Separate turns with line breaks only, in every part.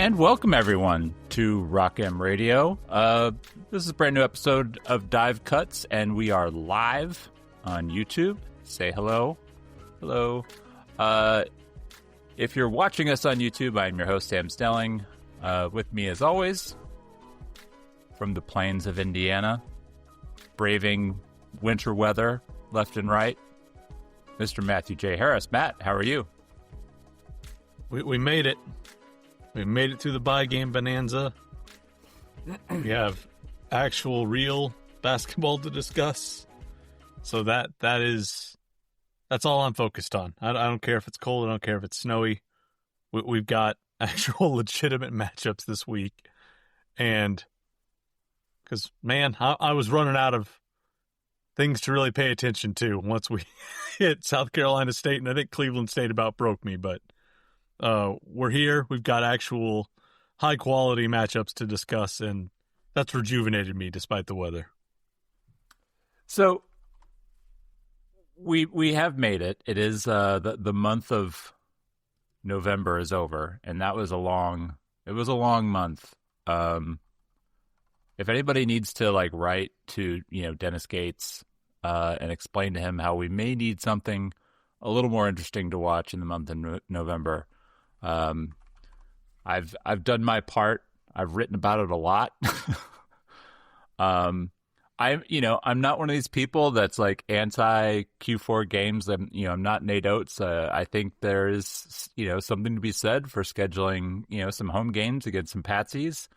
And welcome, everyone, to Rock M Radio. This is a brand new episode of Dive Cuts, and we are live on YouTube. Say hello. Hello. If you're watching us on YouTube, I'm your host, Sam Stelling. With me, as always, from the plains of Indiana, braving winter weather left and right, Mr. Matthew J. Harris. Matt, how are you?
We made it. We made it through the bye game bonanza. We have actual, real basketball to discuss. So that's all I'm focused on. I don't care if it's cold. I don't care if it's snowy. We've got actual legitimate matchups this week. And because, man, I was running out of things to really pay attention to once we hit South Carolina State. And I think Cleveland State about broke me, but we're here. We've got actual high-quality matchups to discuss, and that's rejuvenated me despite the weather.
So we have made it. It is the month of November is over, and that was a long month. If anybody needs to write to Dennis Gates and explain to him how we may need something a little more interesting to watch in the month of November. I've done my part. I've written about it a lot. I'm not one of these people that's anti Q4 games. I'm not Nate Oates. I think there is, something to be said for scheduling, some home games against some patsies.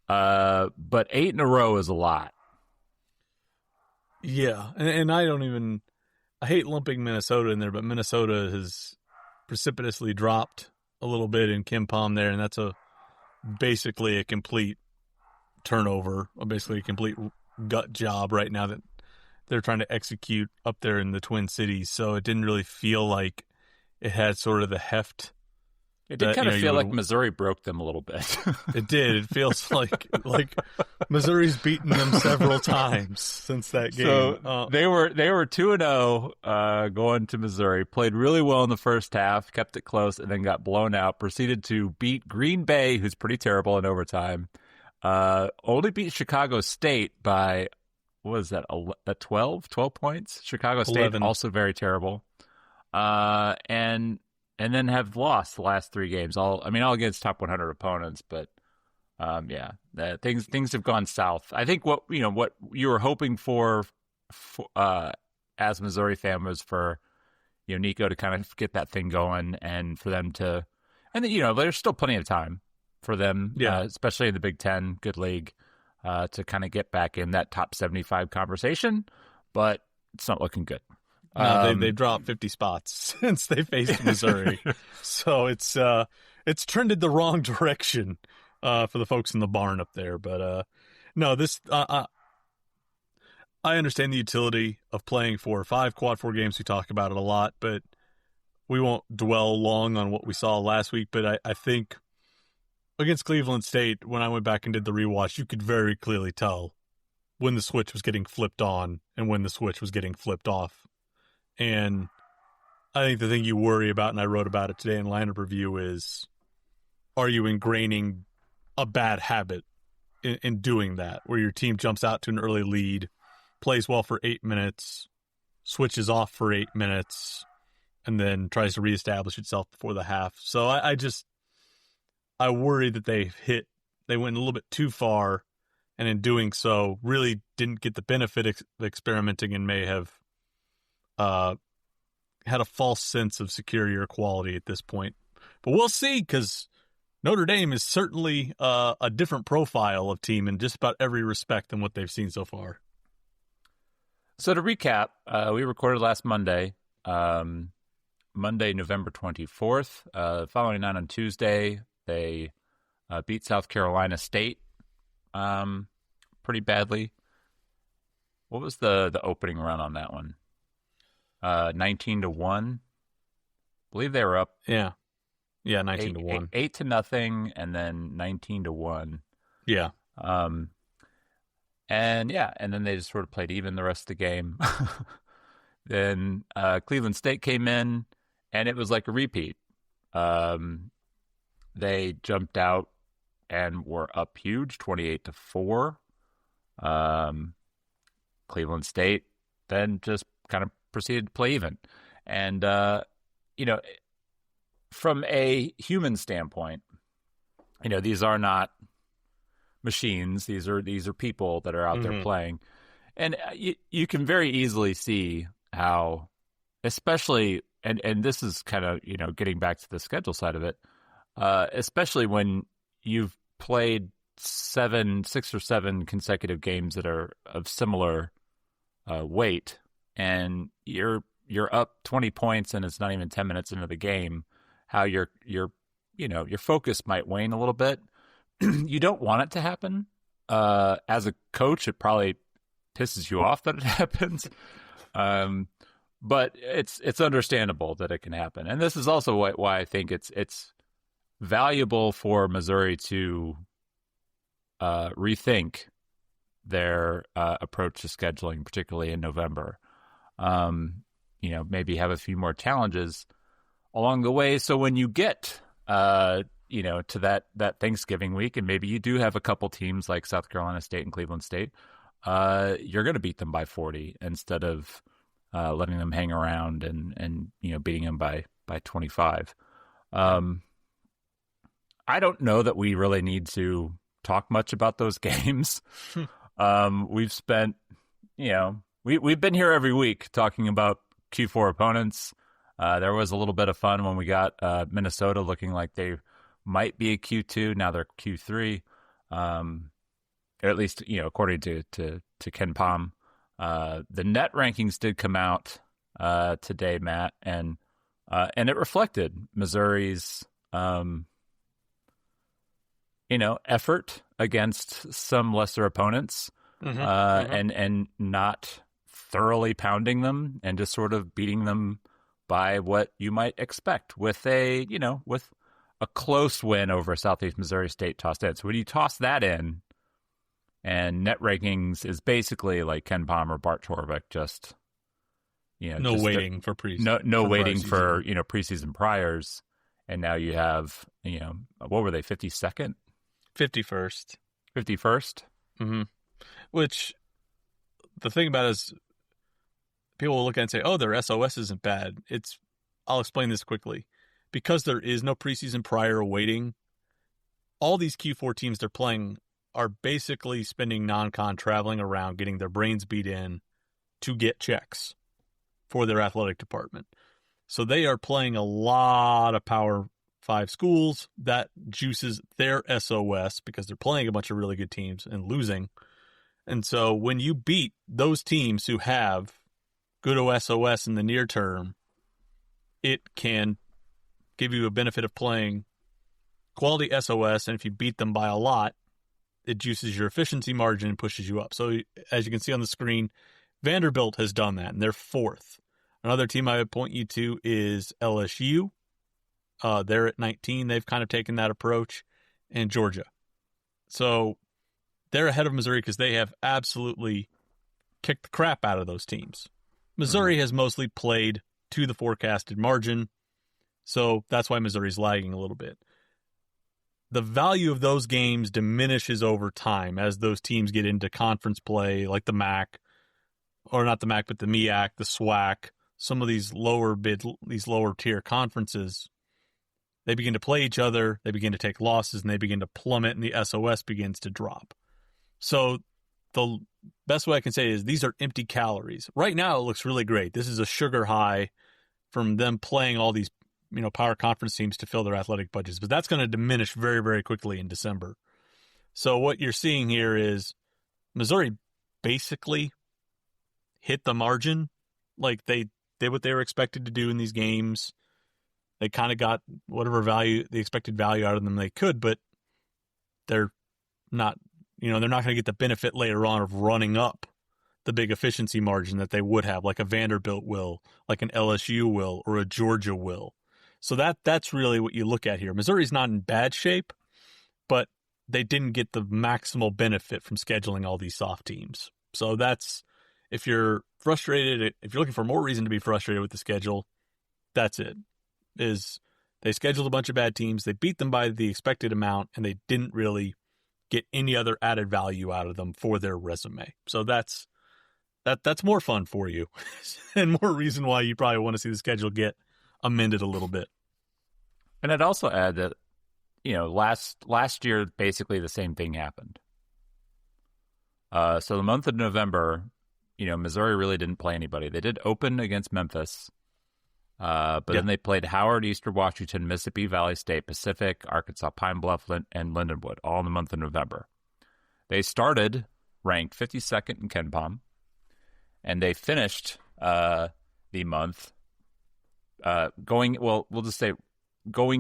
But 8 in a row is a lot.
Yeah. And I hate lumping Minnesota in there, but Minnesota has precipitously dropped a little bit in Kim Pom there, and that's basically a complete turnover, basically a complete gut job right now that they're trying to execute up there in the Twin Cities. So it didn't really feel like it had sort of the heft.
It did kind of feel like Missouri broke them a little bit.
It did. It feels like Missouri's beaten them several times since that game.
So they were 2-0 going to Missouri. Played really well in the first half, kept it close, and then got blown out. Proceeded to beat Green Bay, who's pretty terrible in overtime. Only beat Chicago State by, what was that, 12 points? Chicago State
11. Also
very terrible. And then have lost the last 3 games. All against top 100 opponents, but things have gone south. I think what you were hoping for as a Missouri fan was for Nico to kind of get that thing going, and for them to, and then there's still plenty of time for them, especially in the Big Ten, good league, to kind of get back in that top 75 conversation, but it's not looking good.
No, they dropped 50 spots since they faced Missouri, so it's trended the wrong direction for the folks in the barn up there. But no, this I understand the utility of playing 4 or 5 quad 4 games. We talk about it a lot, but we won't dwell long on what we saw last week. But I think against Cleveland State, when I went back and did the rewatch, you could very clearly tell when the switch was getting flipped on and when the switch was getting flipped off. And I think the thing you worry about, and I wrote about it today in lineup review, is are you ingraining a bad habit in doing that, where your team jumps out to an early lead, plays well for 8 minutes, switches off for 8 minutes, and then tries to reestablish itself before the half. So I worry that they went a little bit too far, and in doing so really didn't get the benefit of experimenting and may have had a false sense of security or quality at this point. But we'll see, because Notre Dame is certainly a different profile of team in just about every respect than what they've seen so far.
So to recap, we recorded last Monday, November 24th. Following night on Tuesday, they beat South Carolina State pretty badly. What was the opening run on that one? 19-1. I believe they were up.
Yeah, 19-1.
8-0, and then 19-1.
Yeah.
And then they just sort of played even the rest of the game. Then Cleveland State came in, and it was like a repeat. they jumped out and were up huge, 28-4. Cleveland State then just kind of proceeded to play even. And, from a human standpoint, these are not machines. These are people that are out there playing. And you can very easily see how, especially, and this is kind of, getting back to the schedule side of it, especially when you've played 6 or 7 consecutive games that are of similar weight, and you're up 20 points and it's not even 10 minutes into the game, how your focus might wane a little bit. You don't want it to happen. As a coach, it probably pisses you off that it happens. But it's understandable that it can happen. And this is also why I think it's valuable for Missouri to rethink their approach to scheduling, particularly in November. Maybe have a few more challenges along the way. So when you get, to that Thanksgiving week, and maybe you do have a couple teams like South Carolina State and Cleveland State, you're going to beat them by 40 instead of letting them hang around and beating them by 25. I don't know that we really need to talk much about those games. We've spent, we've been here every week talking about Q4 opponents. There was a little bit of fun when we got Minnesota looking like they might be a Q2. Now they're Q3. Or at least, according to Ken Pom. The net rankings did come out today, Matt, and it reflected Missouri's effort against some lesser opponents, and not thoroughly pounding them and just sort of beating them by what you might expect with a close win over Southeast Missouri State tossed in. So when you toss that in, and net rankings is basically like Ken Palmer, Bart Torvik, just
waiting for preseason.
No waiting for preseason priors, and now you have what were they, 52nd,
51st,
51st.
Which the thing about it is, people will look at it and say, "Oh, their SOS isn't bad." I'll explain this quickly. Because there is no preseason prior waiting, all these Q4 teams they're playing are basically spending non-con traveling around, getting their brains beat in to get checks for their athletic department. So they are playing a lot of Power 5 schools. That juices their SOS because they're playing a bunch of really good teams and losing. And so when you beat those teams who have good SOS in the near term, it can give you a benefit of playing quality SOS, and if you beat them by a lot, it juices your efficiency margin and pushes you up. So as you can see on the screen, Vanderbilt has done that, and they're 4th. Another team I would point you to is LSU. They're at 19. They've kind of taken that approach, and Georgia. So they're ahead of Missouri because they have absolutely kicked the crap out of those teams. Missouri has mostly played to the forecasted margin, so that's why Missouri's lagging a little bit. The value of those games diminishes over time as those teams get into conference play, like the MAC, or not the MAC, but the MEAC, the SWAC, some of these lower tier conferences. They begin to play each other, they begin to take losses, and they begin to plummet, and the SOS begins to drop. So the best way I can say is these are empty calories. Right now it looks really great. This is a sugar high from them playing all these power conference teams to fill their athletic budgets, but that's going to diminish very, very quickly in December. So what you're seeing here is Missouri basically hit the margin. Like they did what they were expected to do in these games. They kind of got whatever value, the expected value out of them they could, but they're not, they're not going to get the benefit later on of running up the big efficiency margin that they would have, like a Vanderbilt will, like an LSU will, or a Georgia will. So that's really what you look at here. Missouri's not in bad shape, but they didn't get the maximal benefit from scheduling all these soft teams. So that's, if you're frustrated, if you're looking for more reason to be frustrated with the schedule, that's it. Is They scheduled a bunch of bad teams. They beat them by the expected amount, and they didn't really get any other added value out of them for their resume. So that's more fun for you and more reason why you probably want to see the schedule get amended a little bit.
And I'd also add that, last year, basically the same thing happened. So the month of November, Missouri really didn't play anybody. They did open against Memphis, but then they played Howard, Eastern Washington, Mississippi Valley State, Pacific, Arkansas, Pine Bluff, and Lindenwood, all in the month of November. They started ranked 52nd in KenPom, and they finished the month going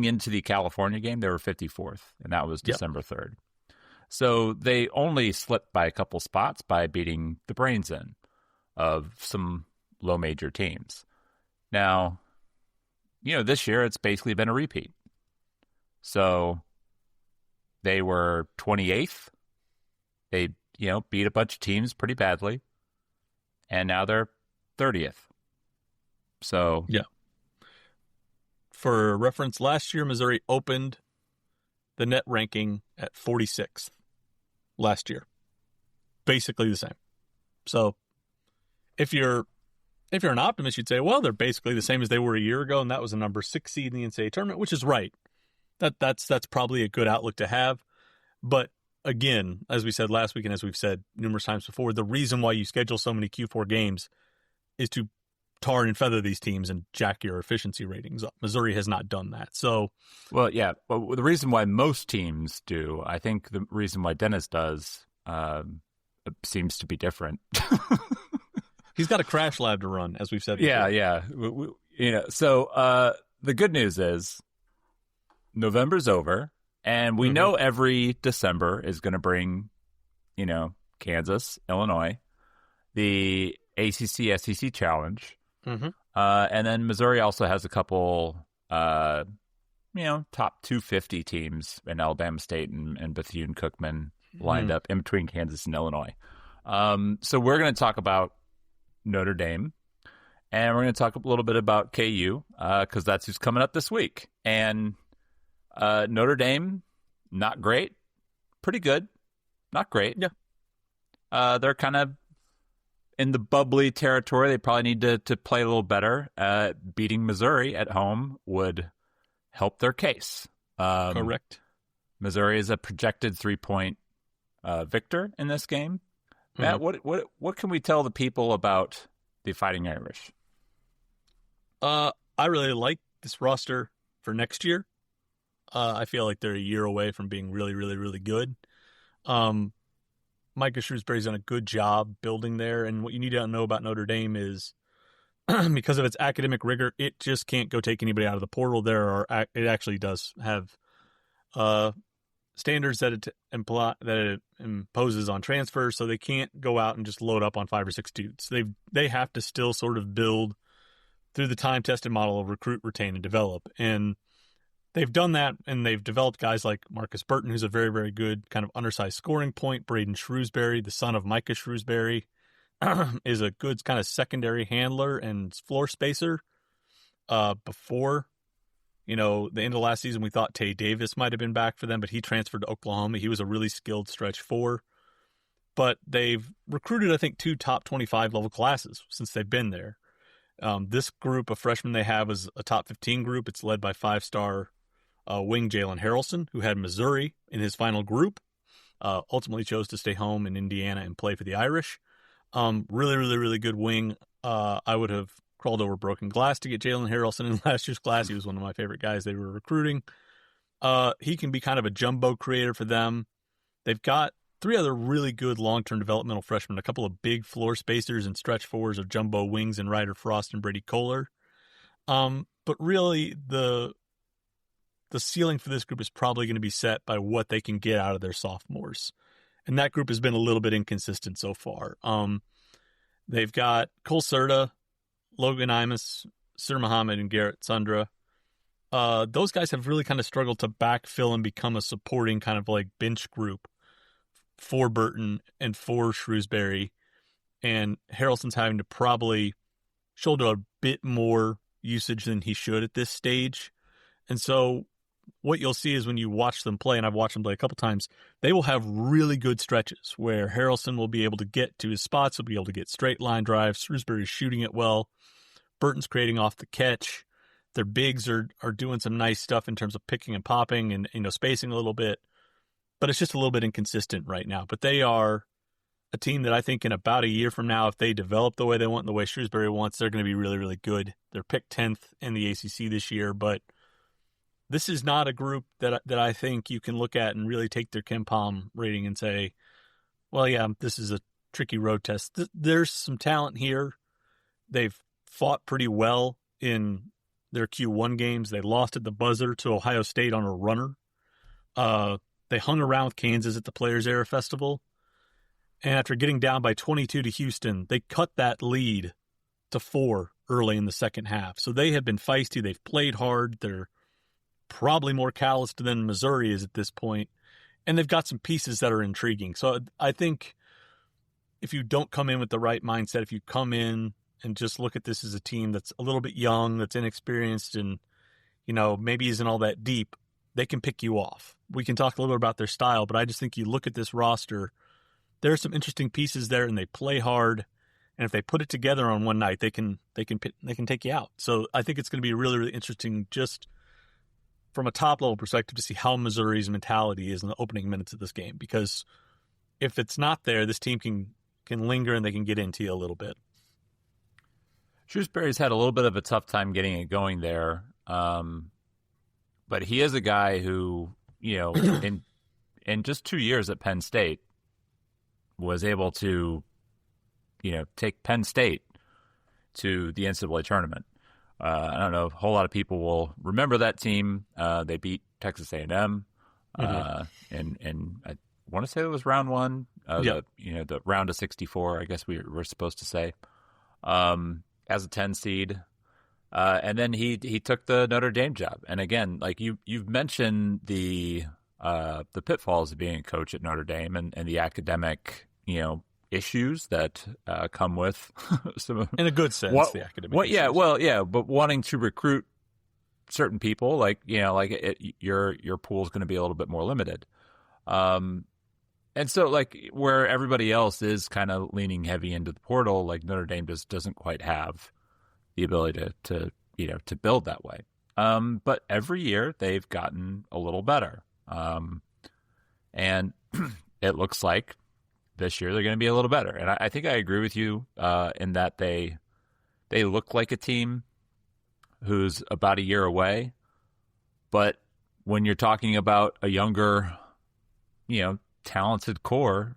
into the California game, they were 54th, and that was December 3rd. So they only slipped by a couple spots by beating the brains in of some low major teams. Now, this year it's basically been a repeat. So they were 28th. They, beat a bunch of teams pretty badly. And now they're 30th. So,
yeah. For reference, last year Missouri opened the net ranking at 46th last year. Basically the same. So if you're an optimist, you'd say, well, they're basically the same as they were a year ago, and that was a number 6 seed in the NCAA tournament, which is right. That's probably a good outlook to have. But again, as we said last week and as we've said numerous times before, the reason why you schedule so many Q4 games is to tar and feather these teams and jack your efficiency ratings up. Missouri has not done that. So,
well, yeah. Well, the reason why most teams do, I think the reason why Dennis does seems to be different.
He's got a crash lab to run, as we've said before.
Yeah. So the good news is November's over, and we know every December is going to bring, Kansas, Illinois, the ACC SEC Challenge. And then Missouri also has a couple, top 250 teams in Alabama State and Bethune-Cookman lined up in between Kansas and Illinois. So we're going to talk about Notre Dame, and we're going to talk a little bit about KU because that's who's coming up this week. And Notre Dame, not great, pretty good, not great.
Yeah,
they're kind of in the bubbly territory. They probably need to play a little better. Beating Missouri at home would help their case.
Correct.
Missouri is a projected 3-point victor in this game. Matt, what can we tell the people about the Fighting Irish?
I really like this roster for next year. I feel like they're a year away from being really, really, really good. Micah Shrewsbury's done a good job building there, and what you need to know about Notre Dame is because of its academic rigor, it just can't go take anybody out of the portal. It actually does have standards that it imposes on transfers, so they can't go out and just load up on 5 or 6 dudes. They have to still sort of build through the time-tested model of recruit, retain, and develop, and they've done that, and they've developed guys like Marcus Burton, who's a very, very good kind of undersized scoring point. Braden Shrewsbury, the son of Micah Shrewsbury, is a good kind of secondary handler and floor spacer. Before, the end of last season, we thought Tay Davis might have been back for them, but he transferred to Oklahoma. He was a really skilled stretch 4. But they've recruited, I think, 2 top 25 level classes since they've been there. This group of freshmen they have is a top 15 group. It's led by 5-star wing Jalen Harrelson, who had Missouri in his final group, ultimately chose to stay home in Indiana and play for the Irish. Really, really, really good wing. I would have crawled over broken glass to get Jalen Harrelson in last year's class. He was one of my favorite guys they were recruiting. He can be kind of a jumbo creator for them. They've got 3 other really good long-term developmental freshmen, a couple of big floor spacers and stretch 4s of jumbo wings in Ryder Frost and Brady Kohler. But really, the ceiling for this group is probably going to be set by what they can get out of their sophomores. And that group has been a little bit inconsistent so far. They've got Cole Serta, Logan Imus, Sir Muhammad, and Garrett Sundra. Those guys have really kind of struggled to backfill and become a supporting kind of like bench group for Burton and for Shrewsbury. And Harrelson's having to probably shoulder a bit more usage than he should at this stage. And so what you'll see is when you watch them play, and I've watched them play a couple times, they will have really good stretches where Harrelson will be able to get to his spots, will be able to get straight line drives. Shrewsbury's shooting it well. Burton's creating off the catch. Their bigs are doing some nice stuff in terms of picking and popping and spacing a little bit. But it's just a little bit inconsistent right now. But they are a team that I think in about a year from now, if they develop the way they want and the way Shrewsbury wants, they're going to be really, really good. They're picked 10th in the ACC this year, but this is not a group that I think you can look at and really take their KenPom rating and say, well, yeah, this is a tricky road test. There's some talent here. They've fought pretty well in their Q1 games. They lost at the buzzer to Ohio State on a runner. They hung around with Kansas at the Players Era Festival. And after getting down by 22 to Houston, they cut that lead to 4 early in the second half. So they have been feisty. They've played hard. They're probably more calloused than Missouri is at this point. And they've got some pieces that are intriguing. So I think if you don't come in with the right mindset, if you come in and just look at this as a team that's a little bit young, that's inexperienced, and, maybe isn't all that deep, they can pick you off. We can talk a little bit about their style, but I just think you look at this roster, there are some interesting pieces there, and they play hard. And if they put it together on one night, they can take you out. So I think it's going to be really, really interesting just from a top level perspective to see how Missouri's mentality is in the opening minutes of this game. Because if it's not there, this team can linger and they can get into you a little bit.
Shrewsbury's had a little bit of a tough time getting it going there. But he is a guy who, in just 2 years at Penn State was able to, take Penn State to the NCAA tournament. I don't know, a whole lot of people will remember that team. They beat Texas A&M, and I want to say it was round 1, the round of 64, I guess we're supposed to say, as a 10 seed. And then he took the Notre Dame job. And again, like you've mentioned the pitfalls of being a coach at Notre Dame and the academic, issues that come with some,
in a good sense, the academic issues.
But wanting to recruit certain people, your pool is going to be a little bit more limited. And so where everybody else is kind of leaning heavy into the portal, like Notre Dame just doesn't quite have the ability to build that way. But every year they've gotten a little better. And it looks like this year they're going to be a little better. And I think I agree with you in that they look like a team who's about a year away. But when you're talking about a younger, talented core,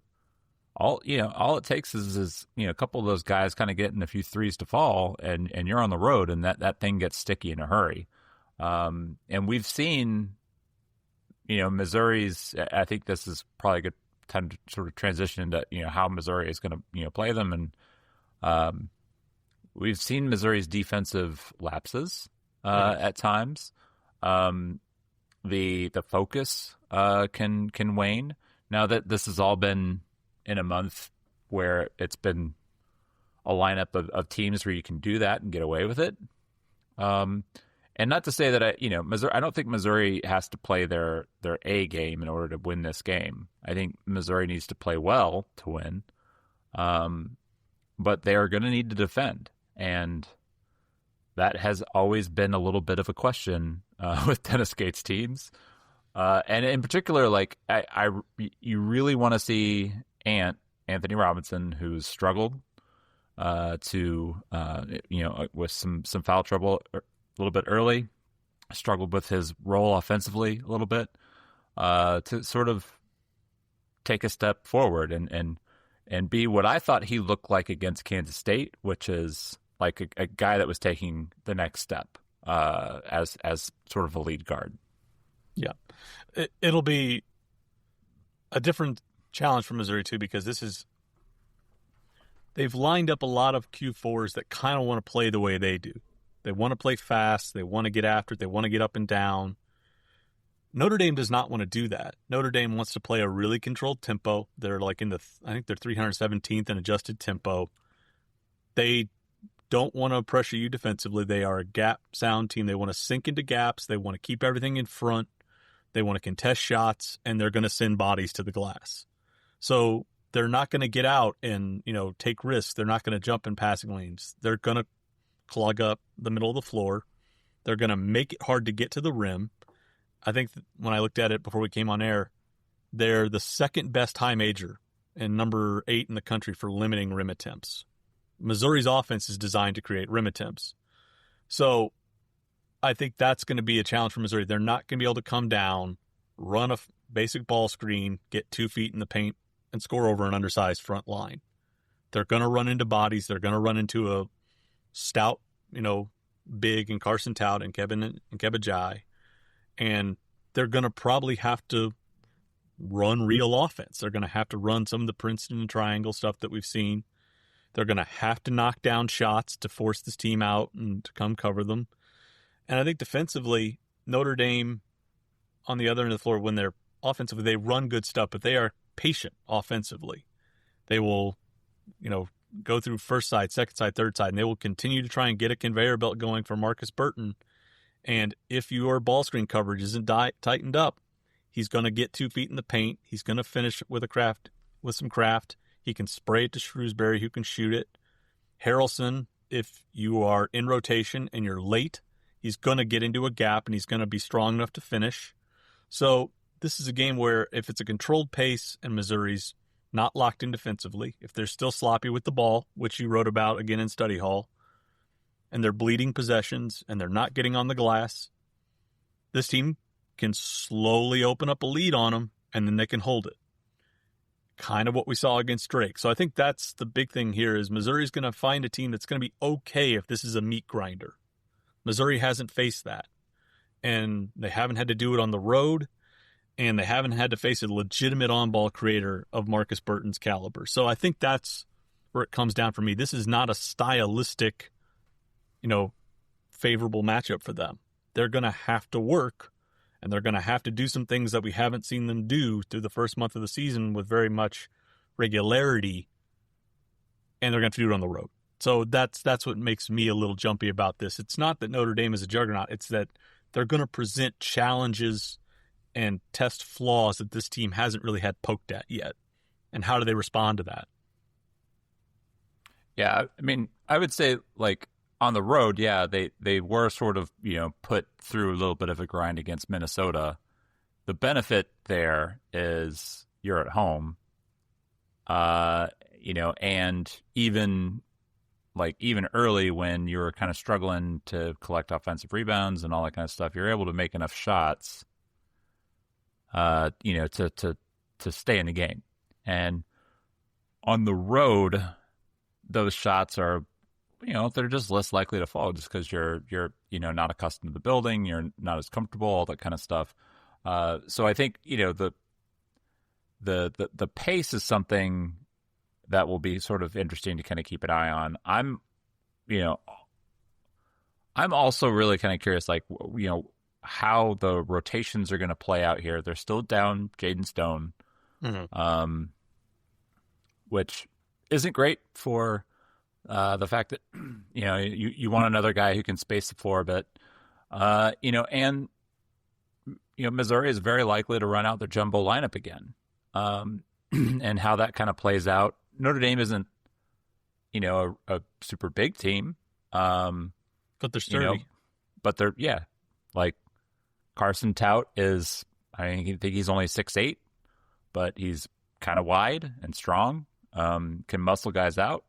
all it takes is a couple of those guys kind of getting a few threes to fall, and you're on the road, and that thing gets sticky in a hurry. And we've seen, Missouri's. I think this is probably a good time to sort of transition into how Missouri is going to play them, and we've seen Missouri's defensive lapses at times. The focus can wane now that this has all been in a month where it's been a lineup of teams where you can do that and get away with it. And not to say that Missouri, I don't think Missouri has to play their A game in order to win this game. I think Missouri needs to play well to win. But they are going to need to defend, and that has always been a little bit of a question with Dennis Gates teams. And in particular, you really want to see Anthony Robinson, who's struggled with some foul trouble a little bit early, struggled with his role offensively a little bit, to sort of take a step forward and be what I thought he looked like against Kansas State, which is like a guy that was taking the next step as sort of a lead guard.
Yeah, it'll be a different challenge for Missouri too, because they've lined up a lot of Q4s that kind of want to play the way they do. They want to play fast. They want to get after it. They want to get up and down. Notre Dame does not want to do that. Notre Dame wants to play a really controlled tempo. They're I think they're 317th in adjusted tempo. They don't want to pressure you defensively. They are a gap sound team. They want to sink into gaps. They want to keep everything in front. They want to contest shots, and they're going to send bodies to the glass. So they're not going to get out and, take risks. They're not going to jump in passing lanes. They're going to clog up the middle of the floor. They're going to make it hard to get to the rim. I think when I looked at it before we came on air, they're the second best high major and number 8 in the country for limiting rim attempts. Missouri's offense is designed to create rim attempts. So I think that's going to be a challenge for Missouri. They're not going to be able to come down, run a basic ball screen, get 2 feet in the paint, and score over an undersized front line. They're going to run into bodies. They're going to run into a stout, big and Carson Tout and Kevin Jai. And they're going to probably have to run real offense. They're going to have to run some of the Princeton and triangle stuff that we've seen. They're going to have to knock down shots to force this team out and to come cover them. And I think defensively, Notre Dame, on the other end of the floor, when they're offensively, they run good stuff, but they are patient offensively. They will, go through first side, second side, third side, and they will continue to try and get a conveyor belt going for Marcus Burton. And if your ball screen coverage isn't tightened up, he's going to get 2 feet in the paint. He's going to finish with some craft. He can spray it to Shrewsbury, who can shoot it. Harrelson, if you are in rotation and you're late, he's going to get into a gap and he's going to be strong enough to finish. So this is a game where if it's a controlled pace and Missouri's not locked in defensively, if they're still sloppy with the ball, which you wrote about again in study hall, and they're bleeding possessions and they're not getting on the glass, this team can slowly open up a lead on them and then they can hold it. Kind of what we saw against Drake. So I think that's the big thing here is Missouri's going to find a team that's going to be okay if this is a meat grinder. Missouri hasn't faced that. And they haven't had to do it on the road, and they haven't had to face a legitimate on-ball creator of Marcus Burton's caliber. So I think that's where it comes down for me. This is not a stylistic, favorable matchup for them. They're going to have to work, and they're going to have to do some things that we haven't seen them do through the first month of the season with very much regularity, and they're going to have to do it on the road. So that's what makes me a little jumpy about this. It's not that Notre Dame is a juggernaut. It's that they're going to present challenges and test flaws that this team hasn't really had poked at yet. And how do they respond to that?
Yeah, I mean, I would say, on the road, yeah, they were sort of, put through a little bit of a grind against Minnesota. The benefit there is you're at home, and even early when you're kind of struggling to collect offensive rebounds and all that kind of stuff, you're able to make enough shots, to stay in the game. And on the road, those shots are, they're just less likely to fall just because you're not accustomed to the building, you're not as comfortable, all that kind of stuff. So I think, the pace is something that will be sort of interesting to kind of keep an eye on. I'm also really kind of curious, how the rotations are going to play out here. They're still down Jaden Stone, which isn't great for the fact that, you want another guy who can space the floor a bit, and Missouri is very likely to run out their jumbo lineup again, and how that kind of plays out. Notre Dame isn't, a super big team,
but they're sturdy.
But they're Carson Tout is, I think he's only 6'8", but he's kind of wide and strong, can muscle guys out.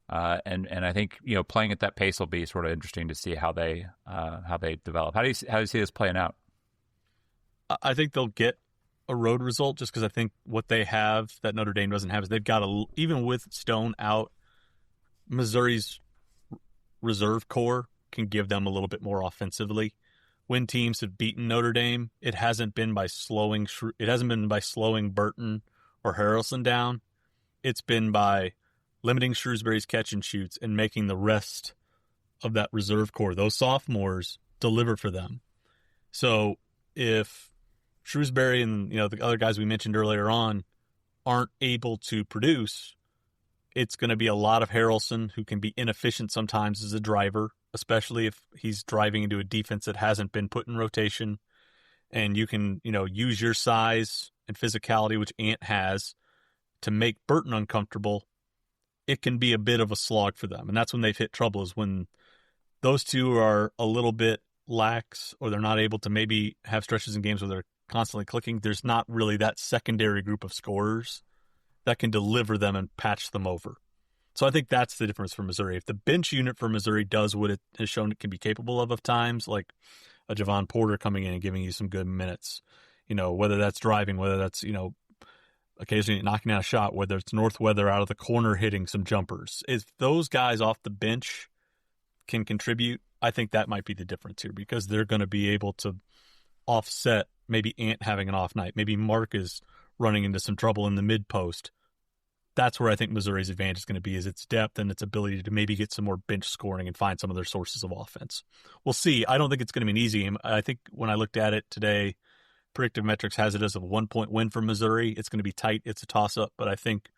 And I think, playing at that pace will be sort of interesting to see how they develop. How do you see this playing out?
I think they'll get a road result just because I think what they have that Notre Dame doesn't have is they've got even with Stone out, Missouri's reserve core can give them a little bit more offensively. When teams have beaten Notre Dame, it hasn't been by slowing Burton or Harrelson down. It's been by limiting Shrewsbury's catch and shoots and making the rest of that reserve core, those sophomores, deliver for them. So if Shrewsbury and the other guys we mentioned earlier on aren't able to produce, it's going to be a lot of Harrelson, who can be inefficient sometimes as a driver, especially if he's driving into a defense that hasn't been put in rotation. And you can, use your size and physicality, which Ant has, to make Burton uncomfortable. It can be a bit of a slog for them. And that's when they've hit trouble, is when those two are a little bit lax, or they're not able to maybe have stretches in games where they're constantly clicking. There's not really that secondary group of scorers that can deliver them and patch them over. So I think that's the difference for Missouri. If the bench unit for Missouri does what it has shown it can be capable of times, like a Javon Porter coming in and giving you some good minutes, whether that's driving, whether that's, occasionally knocking out a shot, whether it's Northweather out of the corner hitting some jumpers. If those guys off the bench can contribute, I think that might be the difference here, because they're going to be able to offset maybe Ant having an off night. Maybe Mark is running into some trouble in the mid post. That's where I think Missouri's advantage is going to be, is its depth and its ability to maybe get some more bench scoring and find some of their sources of offense. We'll see. I don't think it's going to be an easy game. I think when I looked at it today, Predictive Metrics has it as a 1-point win for Missouri. It's going to be tight. It's a toss-up, but I think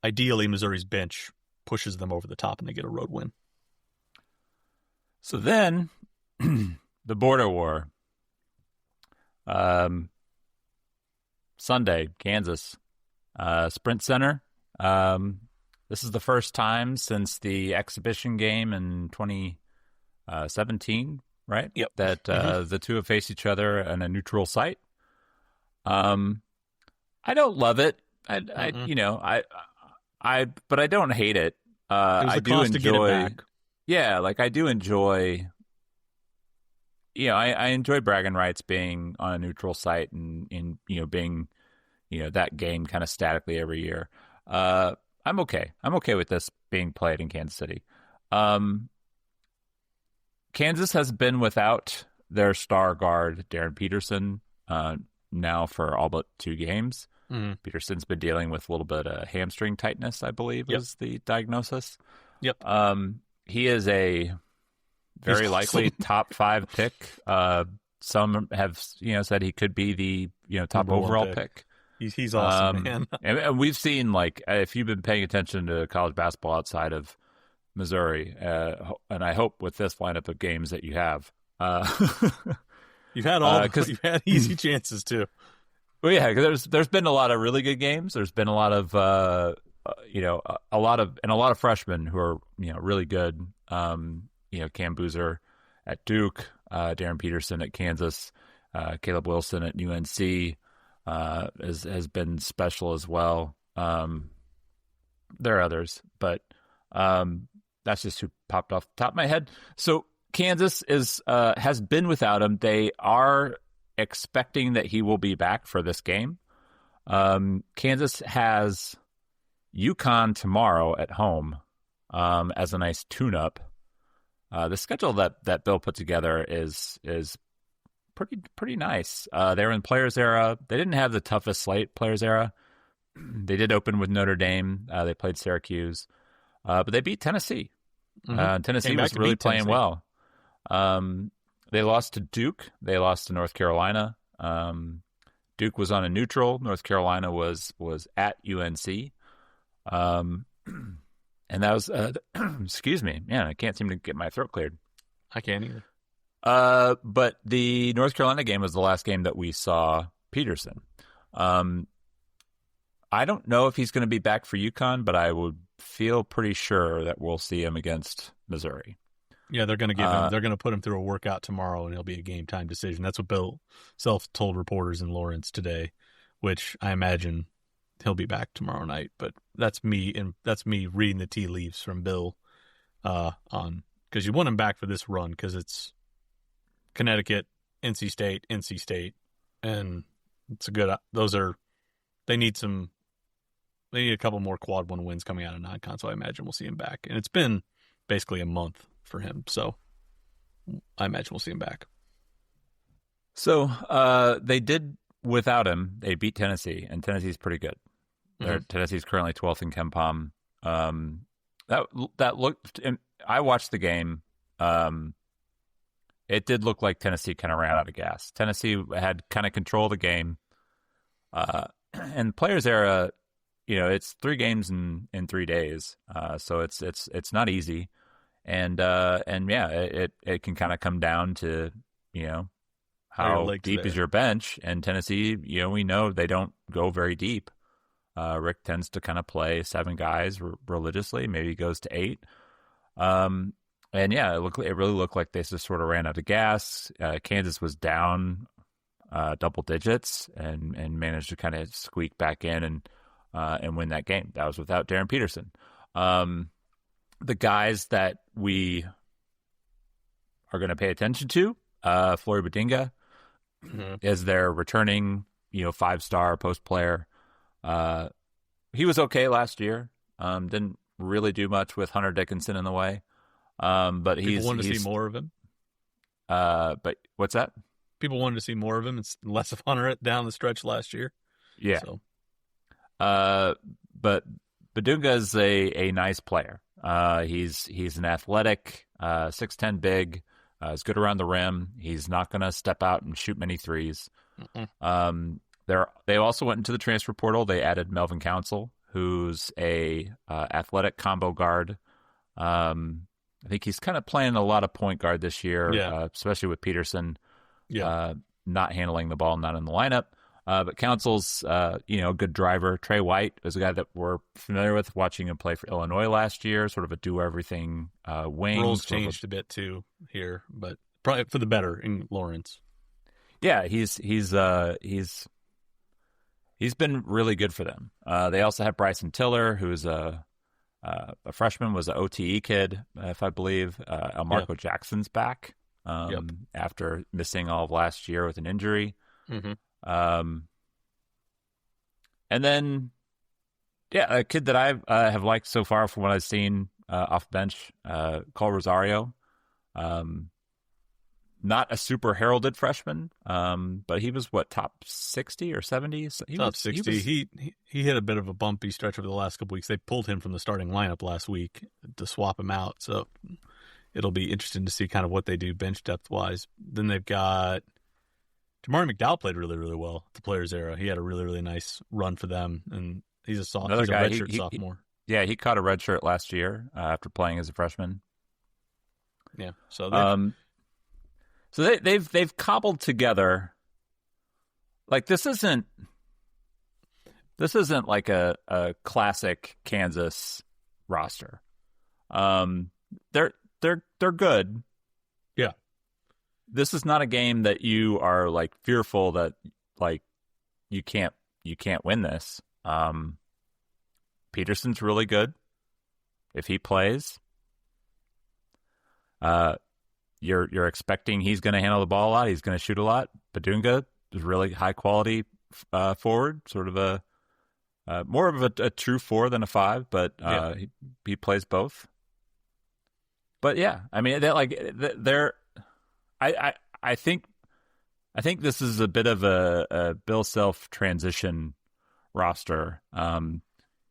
ideally Missouri's bench pushes them over the top and they get a road win.
So then, the border war. Sunday, Kansas. Sprint Center. This is the first time since the exhibition game in 2017, right?
Yep.
That the two have faced each other in a neutral site. I don't love it. But I don't hate it. I do enjoy. To get it back. Yeah, I do enjoy. I enjoy bragging rights being on a neutral site and being that game kind of statically every year. I'm okay. I'm okay with this being played in Kansas City. Kansas has been without their star guard, Darren Peterson, now for all but 2 games. Mm-hmm. Peterson's been dealing with a little bit of hamstring tightness, I believe, is the diagnosis.
Yep.
He is a very likely top 5 pick. Some have, said he could be the, top overall pick.
He's awesome, man.
and we've seen, if you've been paying attention to college basketball outside of Missouri, and I hope with this lineup of games that you have.
You've had you've had easy chances too.
Well, yeah, because there's been a lot of really good games. There's been a lot of a lot of freshmen who are really good. Cam Boozer at Duke, Darren Peterson at Kansas, Caleb Wilson at UNC has been special as well. There are others, but that's just who popped off the top of my head. So Kansas has been without him. They are expecting that he will be back for this game. Kansas has UConn tomorrow at home as a nice tune-up. The schedule that Bill put together is pretty nice. They were in Players Era. They didn't have the toughest slate, Players Era. They did open with Notre Dame. They played Syracuse, but they beat Tennessee. Mm-hmm. Tennessee was really playing well. They lost to Duke. They lost to North Carolina. Duke was on a neutral. North Carolina was at UNC. And that was, excuse me, man, I can't seem to get my throat cleared.
I can't either.
But the North Carolina game was the last game that we saw Peterson. I don't know if he's going to be back for UConn, but I would feel pretty sure that we'll see him against Missouri.
Yeah, they're going to give him. They're going to put him through a workout tomorrow, and it'll be a game time decision. That's what Bill Self told reporters in Lawrence today, which I imagine he'll be back tomorrow night. But that's me, and that's me reading the tea leaves from Bill on, because you want him back for this run, because it's Connecticut, NC State, and it's a good. They need a couple more quad one wins coming out of non-con, so I imagine we'll see him back. And it's been basically a month for him, so I imagine we'll see him back.
So they did without him. They beat Tennessee, and Tennessee's pretty good. Mm-hmm. Tennessee's currently 12th in KenPom. That looked. I watched the game. It did look like Tennessee kind of ran out of gas. Tennessee had kind of control of the game, and Players Era. it's 3 games in 3 days, so it's not easy, and yeah, it can kind of come down to how deep is your bench, and Tennessee, we know they don't go very deep. Rick tends to kind of play 7 guys religiously, maybe goes to 8. And yeah, it really looked like they just sort of ran out of gas. Kansas was down double digits and managed to kind of squeak back in and win that game. That was without Darren Peterson. The guys that we are going to pay attention to, Flory Badinga is their returning, 5-star post player. He was okay last year. Didn't really do much with Hunter Dickinson in the way. But
people wanted to see more of him.
But what's that?
People wanted to see more of him. It's less of Hunter down the stretch last year.
Yeah. So. But Badunga is a nice player. He's an athletic, 6'10", big. He's good around the rim. He's not going to step out and shoot many threes. They also went into the transfer portal. They added Melvin Council, who's a athletic combo guard. I think he's kind of playing a lot of point guard this year, especially with Peterson not handling the ball, not in the lineup. But Council's, a good driver. Trey White is a guy that we're familiar with, watching him play for Illinois last year, sort of a do-everything wing.
Roles changed a bit, too, here, but probably for the better in Lawrence.
Yeah, he's been really good for them. They also have Bryson Tiller, who's a freshman, was an OTE kid, if I believe. Elmarco Jackson's back after missing all of last year with an injury. And then, a kid that I have liked so far from what I've seen off bench, Cole Rosario. Not a super heralded freshman, but he was top 60 or 70? So
top 60. He hit a bit of a bumpy stretch over the last couple weeks. They pulled him from the starting lineup last week to swap him out. So it'll be interesting to see kind of what they do bench depth wise. Then they've got Jamari McDowell played really, really well at the Players era. He had a really, really nice run for them, and he's a redshirt sophomore.
He caught a red shirt last year after playing as a freshman.
Yeah, so
they've cobbled together, like this isn't like a classic Kansas roster. They're good.
Yeah.
This is not a game that you are like fearful that like you can't win this. Peterson's really good. If he plays, you're expecting he's going to handle the ball a lot. He's going to shoot a lot. Badunga is really high quality forward, sort of a more of a true 4 than a 5, but he plays both. But yeah, I mean, I think this is a bit of a Bill Self transition roster.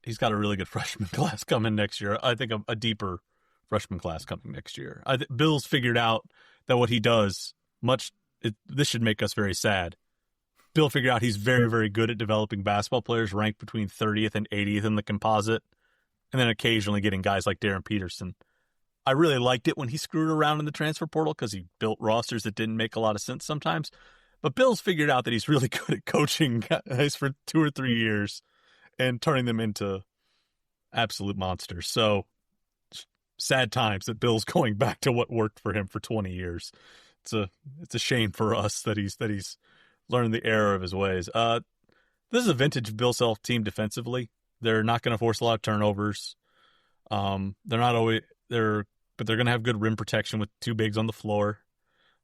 He's got a really good freshman class coming next year. I think a deeper freshman class coming next year. Bill's figured out that what he does this should make us very sad. Bill figured out he's very, very good at developing basketball players ranked between 30th and 80th in the composite, and then occasionally getting guys like Darren Peterson. I really liked it when he screwed around in the transfer portal because he built rosters that didn't make a lot of sense sometimes. But Bill's figured out that he's really good at coaching guys for 2 or 3 years and turning them into absolute monsters. So sad times that Bill's going back to what worked for him for 20 years. It's a shame for us that he's learned the error of his ways. This is a vintage Bill Self team defensively. They're not going to force a lot of turnovers. But they're going to have good rim protection with 2 bigs on the floor.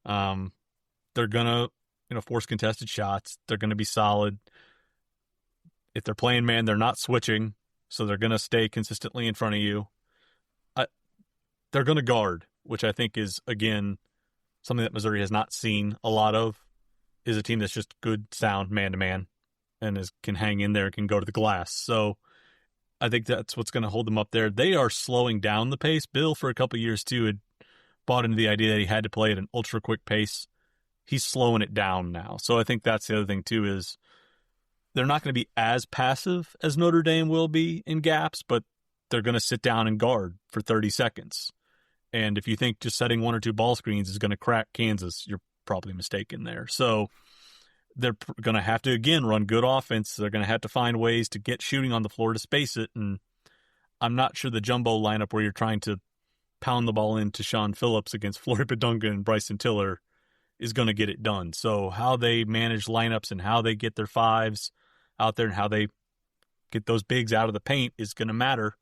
They're going to, force contested shots. They're going to be solid. If they're playing man, they're not switching, so they're going to stay consistently in front of you. They're going to guard, which I think is, again, something that Missouri has not seen a lot of, is a team that's just good, sound man-to-man and can hang in there and can go to the glass. So I think that's what's going to hold them up there. They are slowing down the pace. Bill, for a couple of years, too, had bought into the idea that he had to play at an ultra-quick pace. He's slowing it down now. So I think that's the other thing, too, is they're not going to be as passive as Notre Dame will be in gaps, but they're going to sit down and guard for 30 seconds. And if you think just setting 1 or 2 ball screens is going to crack Kansas, you're probably mistaken there. So they're going to have to, again, run good offense. They're going to have to find ways to get shooting on the floor to space it. And I'm not sure the jumbo lineup where you're trying to pound the ball into Sean Phillips against Flory Badunga and Bryson Tiller is going to get it done. So how they manage lineups and how they get their fives out there and how they get those bigs out of the paint is going to matter.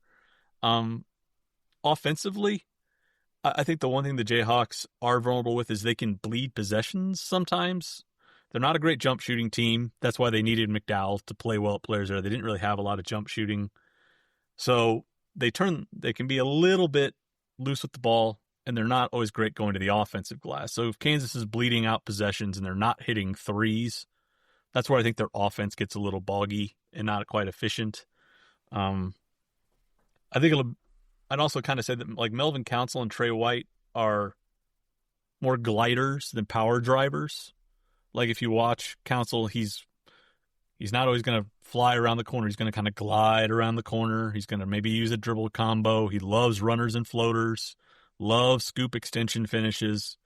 Offensively, I think the one thing the Jayhawks are vulnerable with is they can bleed possessions sometimes. They're not a great jump shooting team. That's why they needed McDowell to play well at players there. They didn't really have a lot of jump shooting. So they can be a little bit loose with the ball, and they're not always great going to the offensive glass. So if Kansas is bleeding out possessions and they're not hitting threes, that's where I think their offense gets a little boggy and not quite efficient. I think I'd also kind of say that like Melvin Council and Trey White are more gliders than power drivers. Like if you watch Council, he's not always going to fly around the corner. He's going to kind of glide around the corner. He's going to maybe use a dribble combo. He loves runners and floaters, loves scoop extension finishes.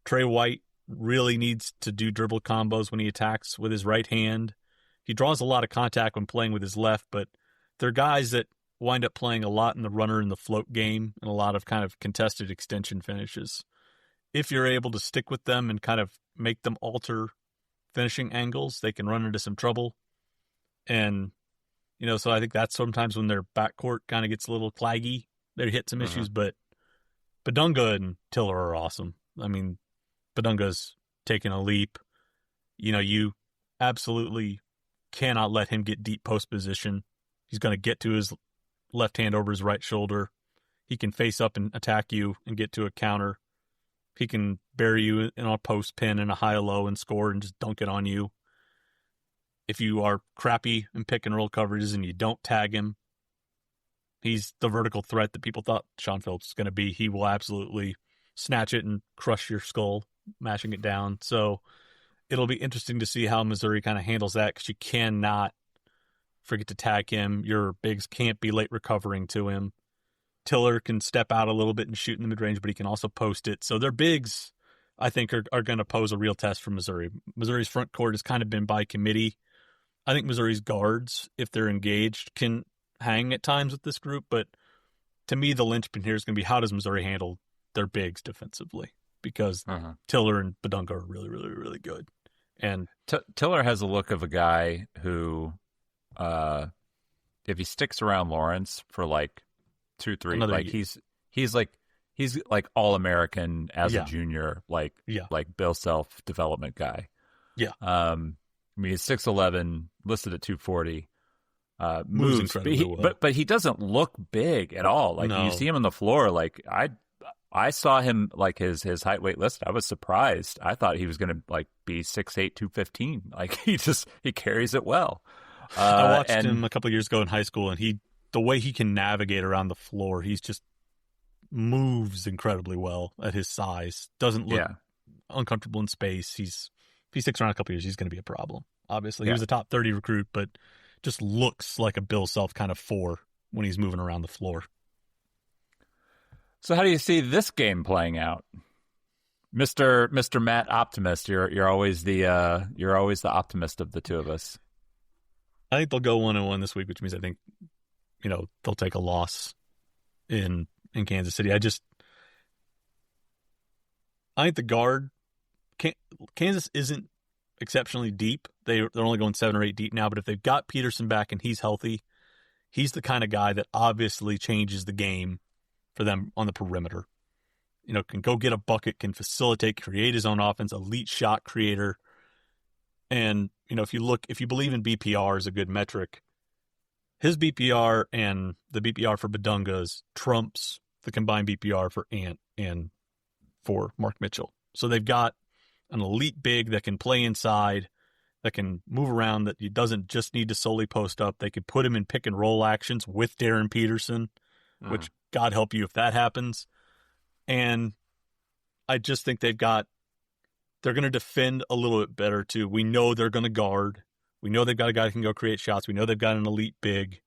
Trey White really needs to do dribble combos when he attacks with his right hand. He draws a lot of contact when playing with his left, but they're guys that wind up playing a lot in the runner and the float game and a lot of kind of contested extension finishes. If you're able to stick with them and kind of make them alter finishing angles, they can run into some trouble. And, so I think that's sometimes when their backcourt kind of gets a little claggy. They hit some issues, but Badunga and Tiller are awesome. I mean, Badunga's taking a leap. You absolutely cannot let him get deep post position. He's going to get to his left hand over his right shoulder. He can face up and attack you and get to a counter. He can bury you in a post pin and a high-low and score and just dunk it on you. If you are crappy in pick and roll coverages and you don't tag him, he's the vertical threat that people thought Sean Phillips was going to be. He will absolutely snatch it and crush your skull, mashing it down. So it'll be interesting to see how Missouri kind of handles that because you cannot forget to tag him. Your bigs can't be late recovering to him. Tiller can step out a little bit and shoot in the mid-range, but he can also post it. So their bigs, I think, are going to pose a real test for Missouri. Missouri's front court has kind of been by committee. I think Missouri's guards, if they're engaged, can hang at times with this group. But to me, the linchpin here is going to be how does Missouri handle their bigs defensively? Because Tiller and Badunga are really, really, really good. And
Tiller has a look of a guy who, if he sticks around Lawrence for like 2-3, like he's like All-American as a junior, like Bill Self development guy.
Yeah.
I mean, he's 6'11", listed at 240.
Moves incredibly well.
But he doesn't look big at all. Like you see him on the floor, like I saw him like his height weight listed. I was surprised. I thought he was going to like be 6'8", 215. Like he carries it well.
I watched him a couple of years ago in high school, and the way he can navigate around the floor, he's just moves incredibly well at his size. Doesn't look uncomfortable in space. If he sticks around a couple of years, he's going to be a problem. Obviously, he was a top 30 recruit, but just looks like a Bill Self kind of 4 when he's moving around the floor.
So how do you see this game playing out, Mr. Matt Optimist? You're always the optimist of the two of us.
I think they'll go 1-1 this week, which means I think they'll take a loss in Kansas City. I think the guard Kansas isn't exceptionally deep. They're only going 7 or 8 deep now, but if they've got Peterson back and he's healthy, he's the kind of guy that obviously changes the game for them on the perimeter. Can go get a bucket, can facilitate, create his own offense, elite shot creator. And, if you believe in BPR as a good metric, his BPR and the BPR for Badunga's trumps the combined BPR for Ant and for Mark Mitchell. So they've got an elite big that can play inside, that can move around, that he doesn't just need to solely post up. They could put him in pick and roll actions with Darren Peterson, which God help you if that happens. And I just think they're going to defend a little bit better too. We know they're going to guard. We know they've got a guy who can go create shots. We know they've got an elite big.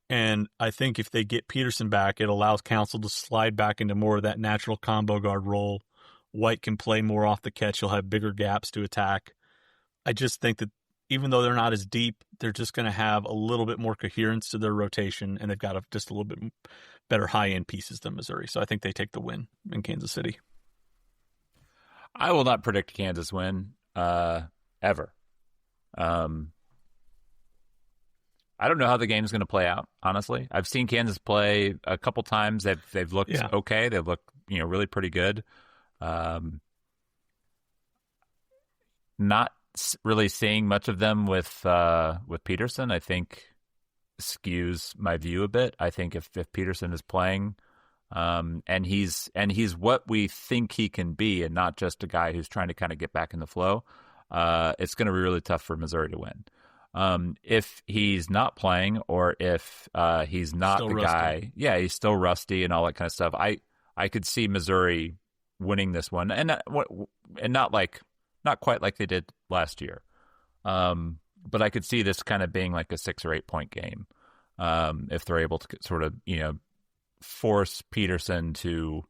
And I think if they get Peterson back, it allows Council to slide back into more of that natural combo guard role. White can play more off the catch. He'll have bigger gaps to attack. I just think that even though they're not as deep, they're just going to have a little bit more coherence to their rotation, and they've got just a little bit better high-end pieces than Missouri. So I think they take the win in Kansas City.
I will not predict Kansas win ever. I don't know how the game is going to play out, honestly. I've seen Kansas play a couple times. They've looked okay. They've looked, really pretty good. Not really seeing much of them with Peterson, I think skews my view a bit. I think if Peterson is playing, and he's what we think he can be, and not just a guy who's trying to kind of get back in the flow, it's going to be really tough for Missouri to win. If he's not playing, or if he's not still the rusty guy, he's still rusty and all that kind of stuff. I could see Missouri winning this one, and not quite like they did last year. But I could see this kind of being like a 6 or 8 point game, if they're able to sort of force Peterson to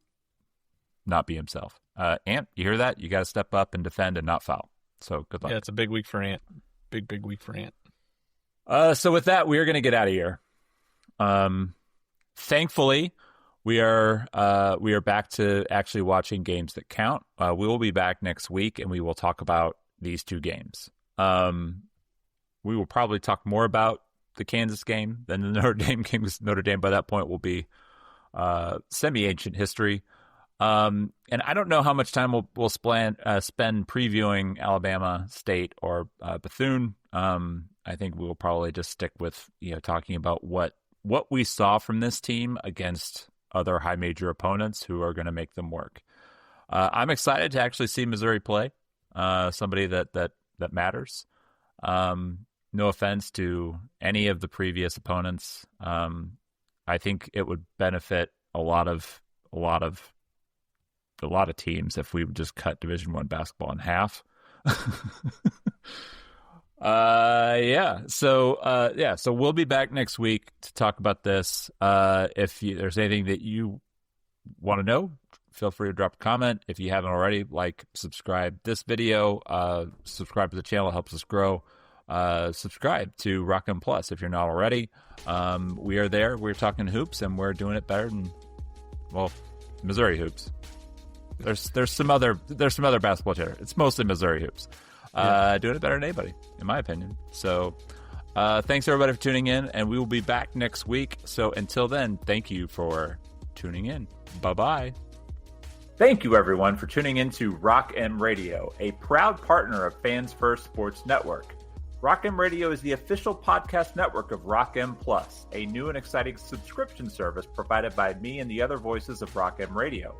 not be himself. Ant, you hear that? You got to step up and defend and not foul. So good luck.
Yeah, it's a big week for Ant. Big week for Ant.
So with that, we are going to get out of here. Thankfully, we are back to actually watching games that count. We will be back next week, and we will talk about these 2 games. We will probably talk more about the Kansas game than the Notre Dame game, because Notre Dame by that point will be semi-ancient history. And I don't know how much time we'll spend previewing Alabama State or Bethune. I think we'll probably just stick with talking about what we saw from this team against other high major opponents who are going to make them work. I'm excited to actually see Missouri play somebody that matters. No offense to any of the previous opponents. I think it would benefit a lot of teams if we would just cut Division I basketball in half. So we'll be back next week to talk about this. If there's anything that you want to know, feel free to drop a comment. If you haven't already, subscribe this video, subscribe to the channel. It helps us grow. Subscribe to Rock M Plus if you're not already. We are there. We're talking hoops, and we're doing it better than, Missouri hoops. There's some other basketball chatter. It's mostly Missouri hoops. Doing it better than anybody, in my opinion. So thanks everybody for tuning in, and we will be back next week. So until then, thank you for tuning in. Bye-bye. Thank you everyone for tuning in to Rock M Radio, a proud partner of Fans First Sports Network. Rock M Radio is the official podcast network of Rock M Plus, a new and exciting subscription service provided by me and the other voices of Rock M Radio.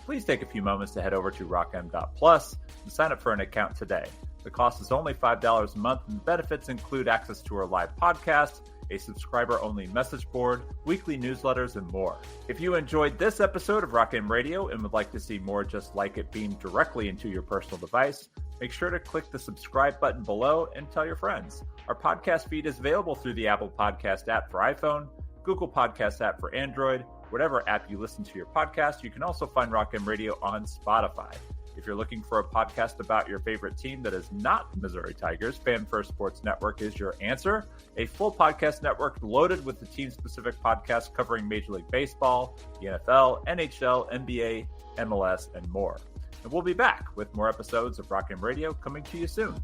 Please take a few moments to head over to rockm.plus and sign up for an account today. The cost is only $5 a month, and the benefits include access to our live podcast, a subscriber-only message board, weekly newsletters, and more. If you enjoyed this episode of Rock M Radio and would like to see more just like it beamed directly into your personal device, make sure to click the subscribe button below and tell your friends. Our podcast feed is available through the Apple Podcast app for iPhone, Google Podcast app for Android, whatever app you listen to your podcast. You can also find Rock M Radio on Spotify. If you're looking for a podcast about your favorite team that is not the Missouri Tigers, Fan First Sports Network is your answer. A full podcast network loaded with the team-specific podcasts covering Major League Baseball, the NFL, NHL, NBA, MLS, and more. And we'll be back with more episodes of Rock M Radio coming to you soon.